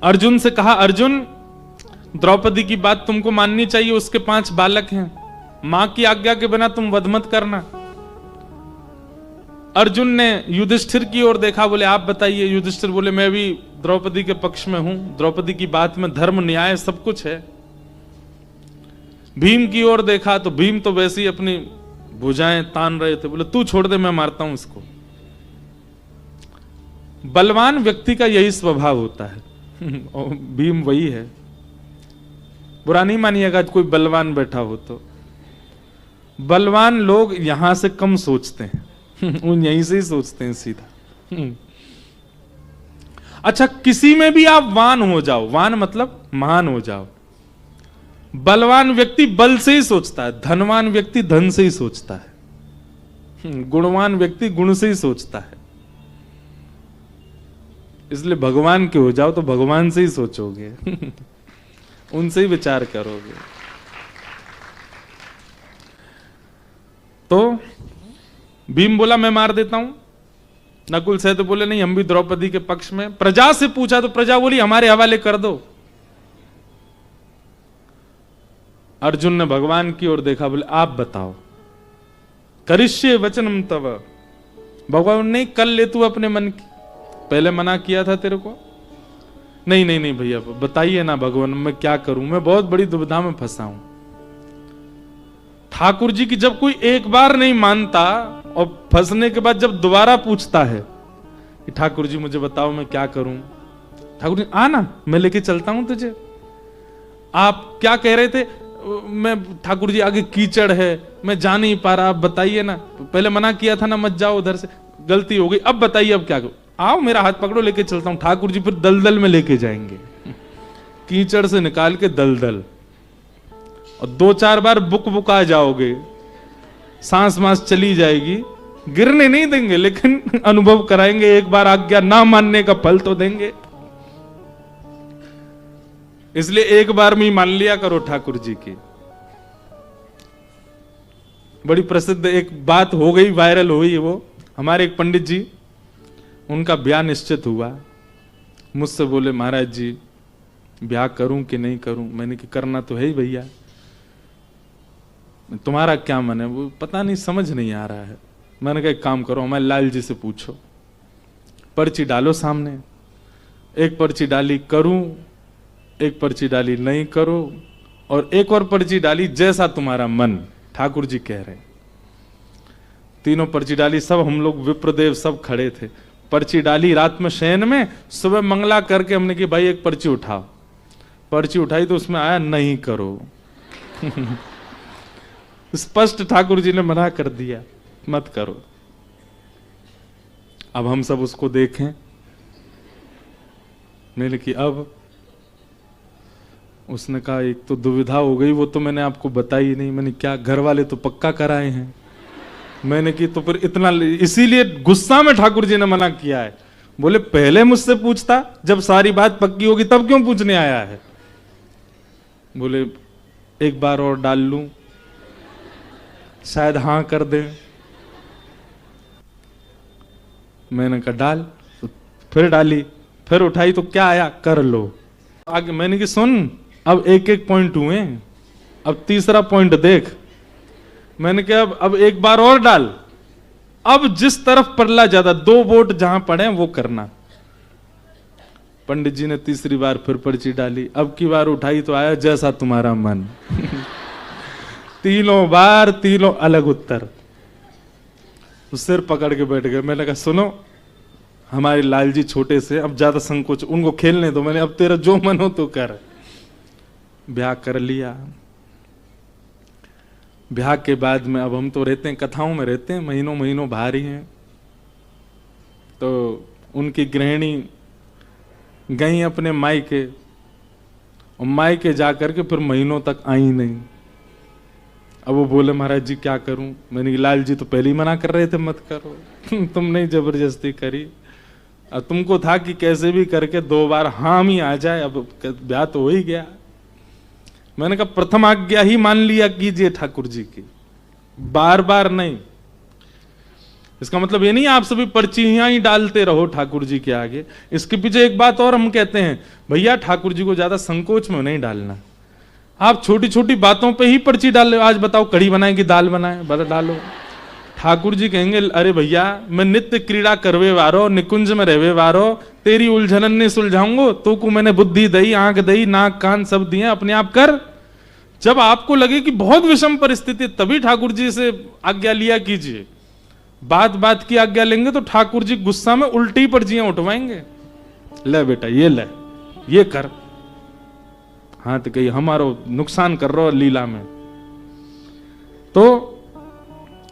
अर्जुन से कहा, अर्जुन द्रौपदी की बात तुमको माननी चाहिए, उसके 5 बालक हैं, मां की आज्ञा के बिना तुम वध मत करना। अर्जुन ने युधिष्ठिर की ओर देखा, बोले आप बताइए। युधिष्ठिर बोले मैं भी द्रौपदी के पक्ष में हूं, द्रौपदी की बात में धर्म न्याय सब कुछ है। भीम की ओर देखा तो भीम तो वैसे ही अपनी भुजाएं तान रहे थे, बोले तू छोड़ दे मैं मारता हूं इसको। बलवान व्यक्ति का यही स्वभाव होता है। और भीम वही है। बुरा नहीं मानिएगा कोई बलवान बैठा हो तो। बलवान लोग यहां से कम सोचते हैं, उन यहीं से ही सोचते हैं सीधा। अच्छा किसी में भी आप वान हो जाओ, वान मतलब महान हो जाओ, बलवान व्यक्ति बल से ही सोचता है, धनवान व्यक्ति धन से ही सोचता है, गुणवान व्यक्ति गुण से ही सोचता है। इसलिए भगवान के हो जाओ तो भगवान से ही सोचोगे, उनसे ही विचार करोगे। तो भीम बोला मैं मार देता हूं। नकुल सहदेव बोले नहीं, हम भी द्रौपदी के पक्ष में। प्रजा से पूछा तो प्रजा बोली हमारे हवाले कर दो। अर्जुन ने भगवान की ओर देखा, बोले आप बताओ। करिष्ये वचनम तव। भगवान नहीं, कल ले तू अपने मन की, पहले मना किया था तेरे को। नहीं नहीं नहीं भैया बताइए ना भगवान, मैं क्या करूं, मैं बहुत बड़ी दुविधा में फंसा हूं। ठाकुर जी की जब कोई एक बार नहीं मानता और फंसने के बाद जब दोबारा पूछता है कि ठाकुर जी मुझे बताओ मैं क्या करूं, ठाकुर जी आना मैं लेके चलता हूं तुझे। आप क्या कह रहे थे, मैं ठाकुर जी आगे कीचड़ है, मैं जा नहीं पा रहा, आप बताइए ना। पहले मना किया था ना, मत जाओ उधर से, गलती हो गई, अब बताइए अब क्या करूं। आओ मेरा हाथ पकड़ो, लेके चलता हूं। ठाकुर जी फिर दलदल में लेके जाएंगे, कीचड़ से निकाल के दलदल, और 2-4 बार बुक बुका जाओगे, सांस मांस चली जाएगी, गिरने नहीं देंगे लेकिन अनुभव कराएंगे। एक बार आज्ञा ना मानने का फल तो देंगे। इसलिए एक बार में ही मान लिया करो ठाकुर जी की। बड़ी प्रसिद्ध एक बात हो गई, वायरल हुई। वो हमारे एक पंडित जी, उनका ब्याह निश्चित हुआ। मुझसे बोले महाराज जी ब्याह करूं कि नहीं करूं। मैंने कि करना तो है ही भैया, तुम्हारा क्या मन है। वो पता नहीं, समझ नहीं आ रहा है। मैंने कहा एक काम करो, हमारे लाल जी से पूछो, पर्ची डालो सामने। एक पर्ची डाली करूं, एक पर्ची डाली नहीं करो, और एक और पर्ची डाली जैसा तुम्हारा मन, ठाकुर जी कह रहे हैं। तीनों पर्ची डाली, सब हम लोग विप्रदेव सब खड़े थे। पर्ची डाली रात में शयन में, सुबह मंगला करके हमने कि भाई एक पर्ची उठाओ। पर्ची उठाई तो उसमें आया नहीं करो। स्पष्ट ठाकुर जी ने मना कर दिया, मत करो। अब हम सब उसको देखें। मैंने कि अब उसने कहा एक तो दुविधा हो गई, वो तो मैंने आपको बताई नहीं। मैंने क्या, घर वाले तो पक्का कराए हैं। मैंने कि तो फिर इतना, इसीलिए गुस्सा में ठाकुर जी ने मना किया है। बोले पहले मुझसे पूछता, जब सारी बात पक्की होगी तब क्यों पूछने आया है। बोले एक बार और डाल लूं, शायद हां कर दे। मैंने कहा डाल, तो फिर डाली, फिर उठाई तो क्या आया, कर लो। आगे मैंने कि सुन, अब एक एक पॉइंट हुए, अब तीसरा पॉइंट देख। मैंने कहा अब एक बार और डाल, अब जिस तरफ पड़ला ज्यादा, 2 वोट जहां पड़े वो करना। पंडित जी ने तीसरी बार फिर पर्ची डाली, अब की बार उठाई तो आया जैसा तुम्हारा मन। तीनों बार तीनों अलग उत्तर। सिर पकड़ के बैठ गए। मैंने कहा सुनो, हमारे लाल जी छोटे से, अब ज्यादा संकोच, उनको खेलने दो। मैंने अब तेरा जो मन हो तो कर। ब्याह कर लिया। ब्याह के बाद में अब हम तो रहते हैं कथाओं में, रहते हैं महीनों महीनों बाहर ही हैं। तो उनकी गृहिणी गई अपने मायके, और मायके जाकर के फिर महीनों तक आई नहीं। अब वो बोले महाराज जी क्या करूं। मैंने लाल जी तो पहले ही मना कर रहे थे मत करो। तुमने जबरदस्ती करी। अब तुमको था कि कैसे भी करके 2 बार हां ही आ जाए, अब ब्याह तो हो ही गया। मैंने कहा प्रथम आज्ञा ही मान लिया कीजिए ठाकुर जी की, बार बार नहीं। इसका मतलब ये नहीं आप सभी पर्चियां ही डालते रहो ठाकुर जी के आगे। इसके पीछे एक बात और हम कहते हैं, भैया ठाकुर जी को ज्यादा संकोच में नहीं डालना। आप छोटी छोटी बातों पे ही पर्ची डाल लो। आज बताओ कढ़ी बनाए कि दाल बनाए, बता डालो। ठाकुर जी कहेंगे अरे भैया मैं नित्य क्रीड़ा करवे वारो, निकुंज में रहवे वारो, तेरी उलझनन ने सुलझाऊंगो। तो को मैंने बुद्धि दई, आंख दई, नाक कान सब दिए, अपने आप कर। जब आपको लगे कि बहुत विषम परिस्थिति, तभी ठाकुर जी से आज्ञा लिया कीजिए। बात बात की आज्ञा लेंगे तो ठाकुर जी गुस्सा में उल्टी पर्चियां उठवाएंगे। ले बेटा ये ले, ये कर। हाँ तो कहीं हमारो नुकसान कर रहा लीला में। तो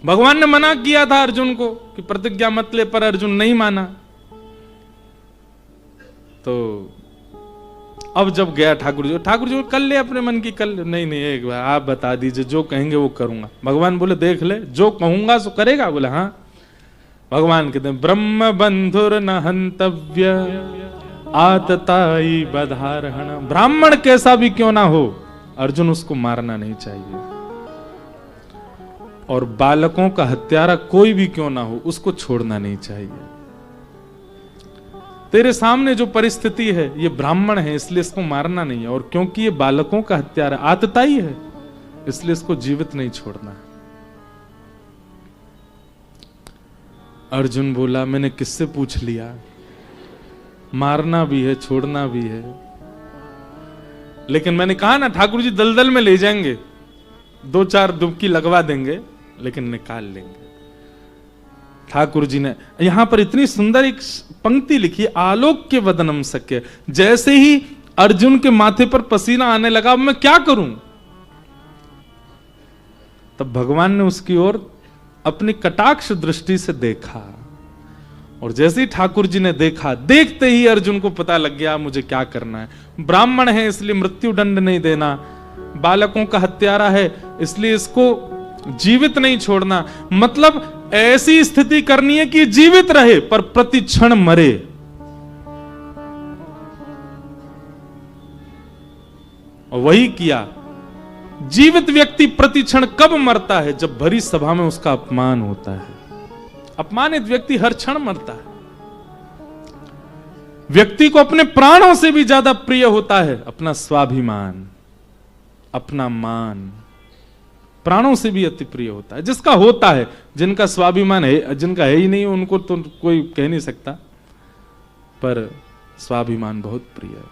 भगवान ने मना किया था अर्जुन को कि प्रतिज्ञा मत ले, पर अर्जुन नहीं माना। तो अब जब गया ठाकुर जी कर ले अपने मन की, कर ले। नहीं नहीं, एक बार आप बता दीजिए, जो कहेंगे वो करूंगा। भगवान बोले देख ले, जो कहूंगा सो करेगा। बोले हाँ। भगवान कहते हैं ब्रह्म बंधुर न हंतव्य आतताई बधारहण। ब्राह्मण कैसा भी क्यों ना हो, अर्जुन उसको मारना नहीं चाहिए। और बालकों का हत्यारा कोई भी क्यों ना हो, उसको छोड़ना नहीं चाहिए। तेरे सामने जो परिस्थिति है, ये ब्राह्मण है इसलिए इसको मारना नहीं है, और क्योंकि ये बालकों का हत्यारा आतताई है इसलिए इसको जीवित नहीं छोड़ना है। अर्जुन बोला मैंने किससे पूछ लिया, मारना भी है छोड़ना भी है। लेकिन मैंने कहा ना ठाकुर जी दलदल में ले जाएंगे, 2-4 डुबकी लगवा देंगे लेकिन निकाल लेंगे। ठाकुर जी ने यहां पर इतनी सुंदर एक पंक्ति लिखी, आलोक्य वदनम सख्य। जैसे ही अर्जुन के माथे पर पसीना आने लगा, अब मैं क्या करूं, तब भगवान ने उसकी ओर अपनी कटाक्ष दृष्टि से देखा। और जैसे ही ठाकुर जी ने देखा, देखते ही अर्जुन को पता लग गया मुझे क्या करना है। ब्राह्मण है इसलिए मृत्यु दंड नहीं देना, बालकों का हत्यारा है इसलिए इसको जीवित नहीं छोड़ना। मतलब ऐसी स्थिति करनी है कि जीवित रहे पर प्रति क्षण मरे। और वही किया। जीवित व्यक्ति प्रति क्षण कब मरता है, जब भरी सभा में उसका अपमान होता है। अपमानित व्यक्ति हर क्षण मरता है। व्यक्ति को अपने प्राणों से भी ज्यादा प्रिय होता है अपना स्वाभिमान, अपना मान, प्राणों से भी अति प्रिय होता है। जिसका होता है, जिनका स्वाभिमान है, जिनका है ही नहीं उनको तो कोई कह नहीं सकता, पर स्वाभिमान बहुत प्रिय है।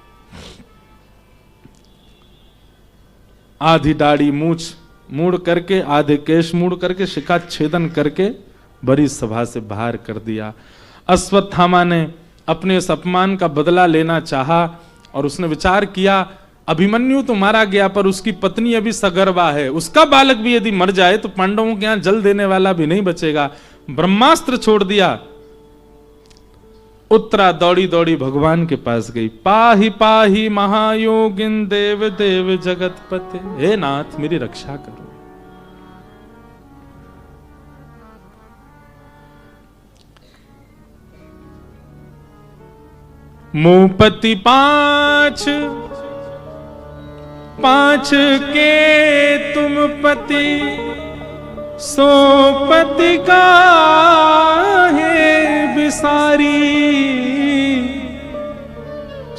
आधी दाढ़ी मूछ मूड़ करके, आधे केश मूड़ करके, शिखा छेदन करके बड़ी सभा से बाहर कर दिया। अश्वत्थामा ने अपने इस अपमान का बदला लेना चाहा और उसने विचार किया अभिमन्यु तो मारा गया पर उसकी पत्नी अभी सगर्भा है, उसका बालक भी यदि मर जाए तो पांडवों के यहां जल देने वाला भी नहीं बचेगा। ब्रह्मास्त्र छोड़ दिया। उत्तरा दौड़ी दौड़ी भगवान के पास गई। पाहि पाहि महायोगिन देव देव जगतपते, हे नाथ मेरी रक्षा करो। मुपति 5 के तुम पति, सो पति का है बिसारी।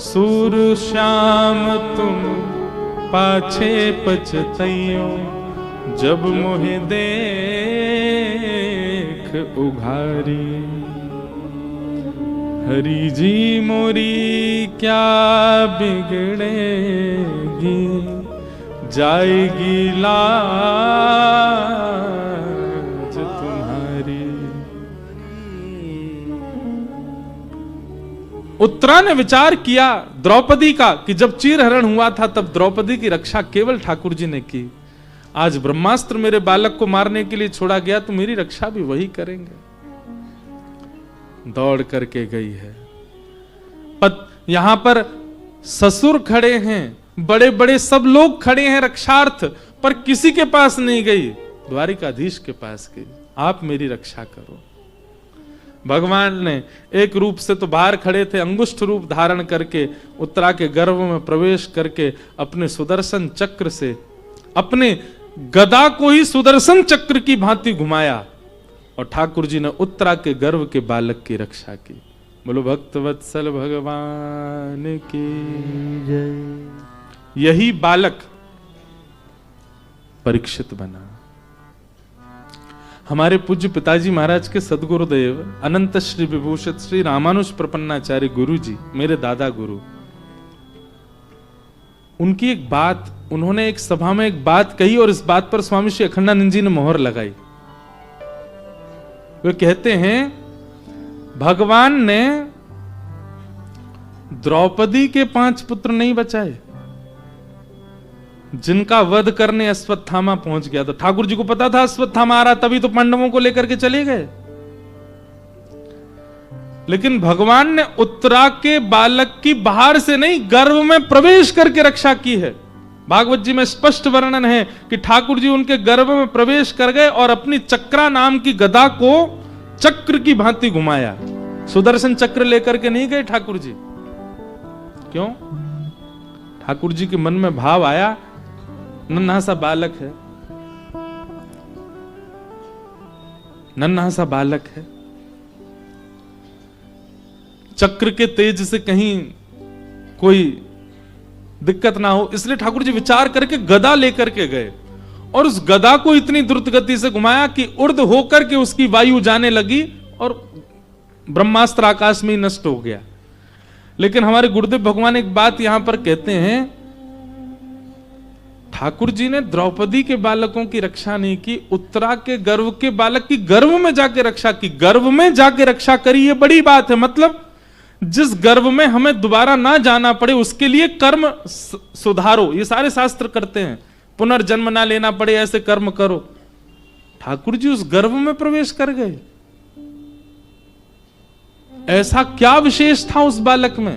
सूर श्याम तुम पाछे पछतइयो, जब मोहे देख उघारी। हरि जी मोरी क्या बिगड़ेगी, जाएगी लाज तुम्हारी। उत्तरा ने विचार किया द्रौपदी का कि जब चीरहरण हुआ था तब द्रौपदी की रक्षा केवल ठाकुर जी ने की। आज ब्रह्मास्त्र मेरे बालक को मारने के लिए छोड़ा गया तो मेरी रक्षा भी वही करेंगे। दौड़ करके गई है। यहां पर ससुर खड़े हैं, बड़े बड़े सब लोग खड़े हैं रक्षार्थ, पर किसी के पास नहीं गई, द्वारिकाधीश के पास गई। आप मेरी रक्षा करो। भगवान ने एक रूप से तो बाहर खड़े थे, अंगुष्ठ रूप धारण करके उत्तरा के गर्भ में प्रवेश करके अपने सुदर्शन चक्र से अपने गदा को ही सुदर्शन चक्र की भांति घुमाया और ठाकुर जी ने उत्तरा के गर्भ के बालक की रक्षा की। बोलो भक्त वत्सल भगवान की जय। यही बालक परीक्षित बना। हमारे पूज्य पिताजी महाराज के सदगुरुदेव अनंत श्री विभूषित श्री रामानुज प्रपन्नाचार्य गुरु जी, मेरे दादा गुरु, उनकी एक बात, उन्होंने एक सभा में एक बात कही और इस बात पर स्वामी श्री अखंडानंद जी ने मोहर लगाई। वे कहते हैं भगवान ने द्रौपदी के 5 पुत्र नहीं बचाए, जिनका वध करने अश्वत्थामा पहुंच गया। तो ठाकुर जी को पता था अश्वत्थामा आ रहा, तभी तो पांडवों को लेकर के चले गए। लेकिन भगवान ने उत्तरा के बालक की बाहर से नहीं, गर्भ में प्रवेश करके रक्षा की है। भागवत जी में स्पष्ट वर्णन है कि ठाकुर जी उनके गर्भ में प्रवेश कर गए और अपनी चक्रा नाम की गदा को चक्र की भांति घुमाया। सुदर्शन चक्र लेकर के नहीं गए ठाकुर जी। क्यों? ठाकुर जी के मन में भाव आया, नन्हा सा बालक है, नन्हा सा बालक है, चक्र के तेज से कहीं कोई दिक्कत ना हो, इसलिए ठाकुर जी विचार करके गदा लेकर के गए और उस गदा को इतनी द्रुत गति से घुमाया कि उर्ध होकर के उसकी वायु जाने लगी और ब्रह्मास्त्र आकाश में ही नष्ट हो गया। लेकिन हमारे गुरुदेव भगवान एक बात यहां पर कहते हैं, ठाकुर जी ने द्रौपदी के बालकों की रक्षा नहीं की, उत्तरा के गर्भ के बालक की गर्भ में जाके रक्षा की। गर्भ में जाके रक्षा करी, ये बड़ी बात है। मतलब जिस गर्भ में हमें दोबारा ना जाना पड़े उसके लिए कर्म सुधारो, ये सारे शास्त्र करते हैं। पुनर्जन्म ना लेना पड़े ऐसे कर्म करो। ठाकुर जी उस गर्भ में प्रवेश कर गए। ऐसा क्या विशेष था उस बालक में?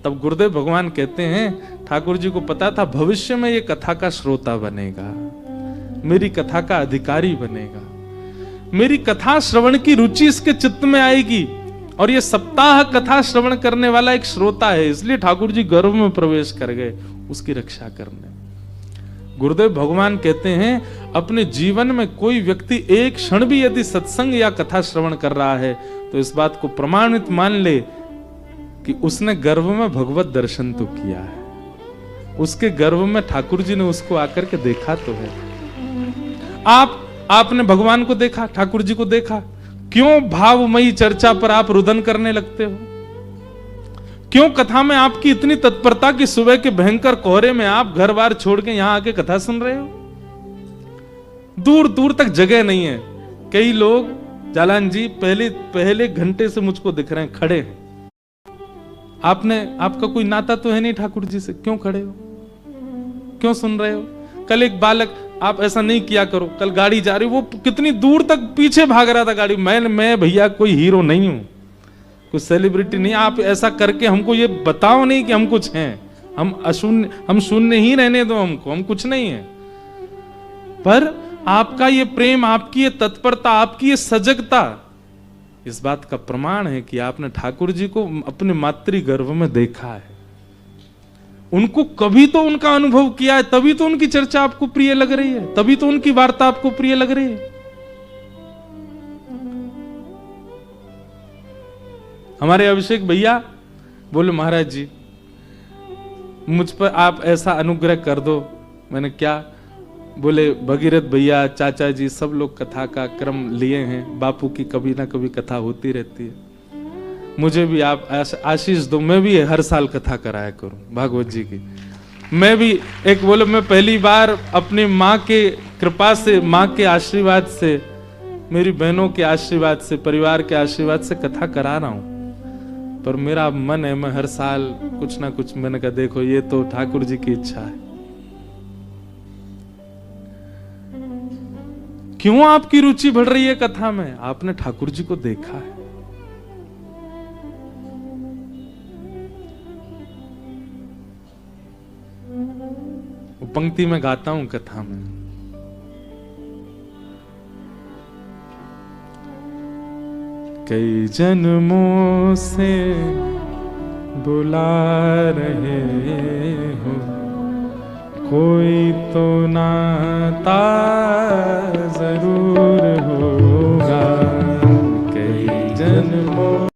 तब गुरुदेव भगवान कहते हैं, ठाकुर जी को पता था भविष्य में ये कथा का श्रोता बनेगा, मेरी कथा का अधिकारी बनेगा, मेरी कथा श्रवण की रुचि इसके चित्त में आएगी और ये सप्ताह कथा श्रवण करने वाला एक श्रोता है। इसलिए ठाकुर जी गर्भ में प्रवेश कर गए उसकी रक्षा करने। गुरुदेव भगवान कहते हैं, अपने जीवन में कोई व्यक्ति एक क्षण भी यदि सत्संग या कथा श्रवण कर रहा है तो इस बात को प्रमाणित मान ले कि उसने गर्भ में भगवत दर्शन तो किया है। उसके गर्भ में ठाकुर जी ने उसको आकर के देखा तो है। आपने भगवान को देखा, ठाकुर जी को देखा, क्यों भावमयी चर्चा पर आप रुदन करने लगते हो? क्यों कथा में आपकी इतनी तत्परता कि सुबह के भयंकर कोहरे में आप घर बार छोड़ के यहां आके कथा सुन रहे हो? दूर दूर तक जगह नहीं है। कई लोग, जालान जी पहले घंटे से मुझको दिख रहे हैं, खड़े हैं। आपका कोई नाता तो है नहीं ठाकुर जी से, क्यों खड़े हो, क्यों सुन रहे हो? कल एक बालक, आप ऐसा नहीं किया करो, कल गाड़ी जा रही, वो कितनी दूर तक पीछे भाग रहा था गाड़ी। मैं भैया कोई हीरो नहीं हूं, कोई सेलिब्रिटी नहीं। आप ऐसा करके हमको ये बताओ नहीं कि हम कुछ हैं। हम शून्य ही रहने दो हमको, हम कुछ नहीं है। पर आपका ये प्रेम, आपकी ये तत्परता, आपकी ये सजगता इस बात का प्रमाण है कि आपने ठाकुर जी को अपने मातृ गर्भ में देखा है, उनको कभी तो उनका अनुभव किया है, तभी तो उनकी चर्चा आपको प्रिय लग रही है, तभी तो उनकी वार्ता आपको प्रिय लग रही है। हमारे अभिषेक भैया बोले, महाराज जी मुझ पर आप ऐसा अनुग्रह कर दो। मैंने क्या? बोले, भगीरथ भैया, चाचा जी सब लोग कथा का क्रम लिए हैं, बापू की कभी ना कभी कथा होती रहती है, मुझे भी आप आशीष दो, मैं भी हर साल कथा कराया करूं भागवत जी की। मैं भी एक, बोले मैं पहली बार अपनी माँ के कृपा से, माँ के आशीर्वाद से, मेरी बहनों के आशीर्वाद से, परिवार के आशीर्वाद से कथा करा रहा हूं, पर मेरा मन है मैं हर साल कुछ ना कुछ। मैंने कहा देखो ये तो ठाकुर जी की इच्छा है। क्यों आपकी रुचि बढ़ रही है कथा में? आपने ठाकुर जी को देखा है। वो पंक्ति में गाता हूं कथा में, कई जन्मों से बुला रहे हो, कोई तो नाता